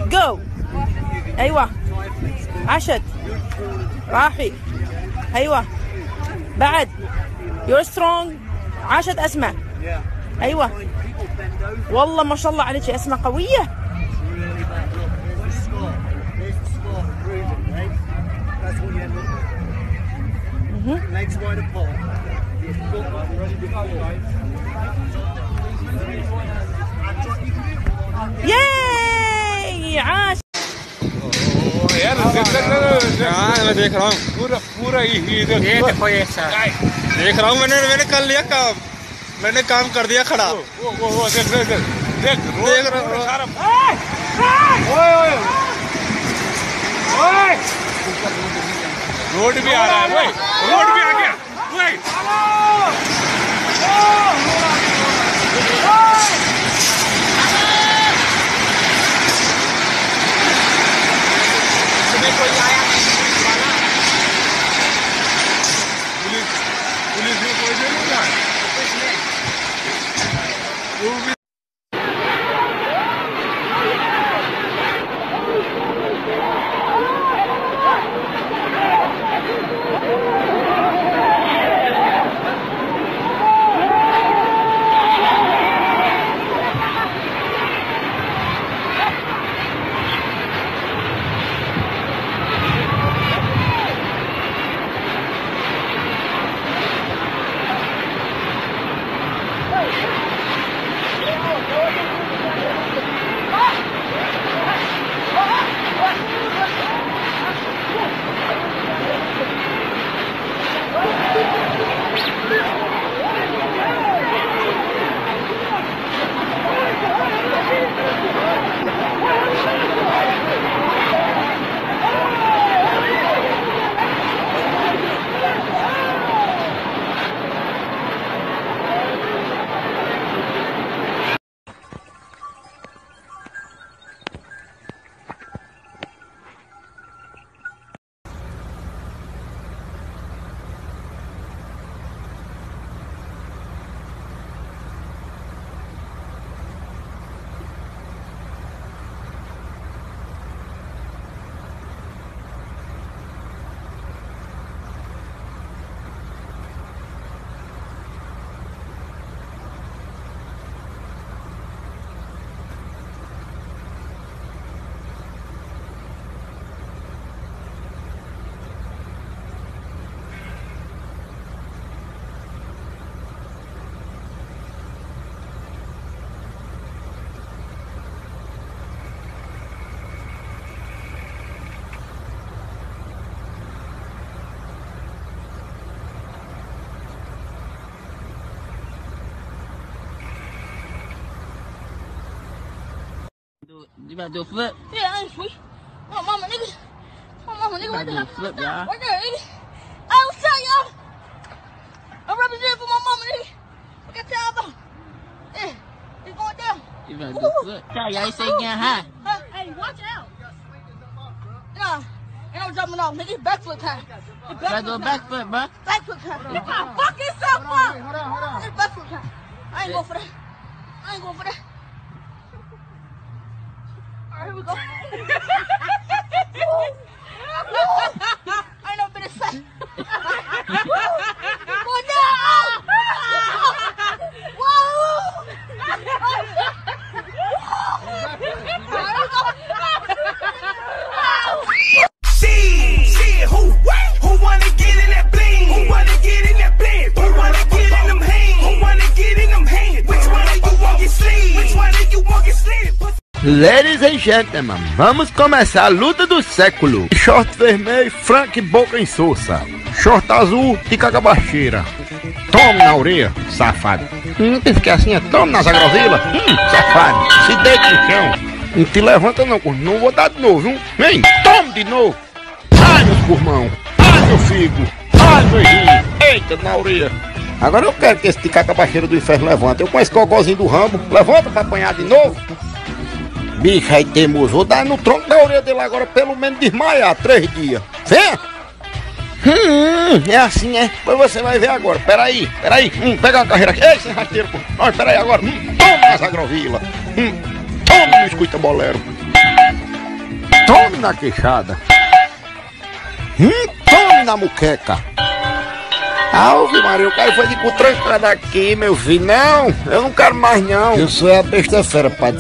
جو. ايوه عشت راحي. ايوه بعد. يور سترونج. عاشت اسماء. ايوه والله ما شاء الله عليك يا اسماء قويه. ياي عاش. यार मैं देख रहा हूँ पूरा ये देखो ये सर देख रहा हूँ मैंने कर लिया काम। मैंने काम कर दिया खड़ा। वो देख रहा हूँ। रोड भी आ रहा है भाई। रोड भी आ गया भाई। पुलिस में कोई नहीं है। You about to do a flip? Yeah, I ain't sweet. My mama, nigga. What the hell? Flip, y'all. Right there, nigga. I was telling y'all. I'm representing for my mama, nigga. What I tell about? Yeah, it's going down. You about to do a flip? Tell y'all, you say getting high. Huh? Hey, watch out. Nah, and I'm jumping off, nigga. It's backflip time. You gotta do a backflip, bro. Backflip time. Look how fuck yourself up. hold on. It's backflip time. I ain't going for that. I ain't going for that. All right, here we go. I ain't never been as fat. Go down. Shit, who wanna get in that bling? Who wanna get in that bling? Who wanna get in them hands? Who wanna get in them hands? Which one of you want your sleeve? Which one of you want your sleeve? Ladies and gentlemen, vamos começar a luta do século. Short vermelho, Frank Boca em Sousa. Short azul, Tica Cabacheira. Tome na orelha, safado. Não tem que ficar assim, tome na zagrosila. Safado, se deite no chão. Não te levanta não, não vou dar de novo, viu? Vem, tome de novo. Ai, meus pulmão. Ai, meu figo. Ai, meu rim. Eita, na orelha. Agora eu quero que esse Tica Cabacheira do inferno levanta. Eu conheço o cocôzinho do Rambo. Levanta pra apanhar de novo. Bicho aí teimoso, vou dar no tronco da orelha dele agora, pelo menos desmaiar 3 dias. Vem! É assim, é? Pois você vai ver agora, peraí. Pega uma carreira aqui. Ei, sem rasteiro, pô. Não, peraí agora. Tome na agrovila. Tome no escuta bolero. Tome na queixada. Tome na muqueca. Ave Maria, eu quero foi de cu trancado aqui, meu filho. Não, eu não quero mais não. Eu sou a besta fera, pai.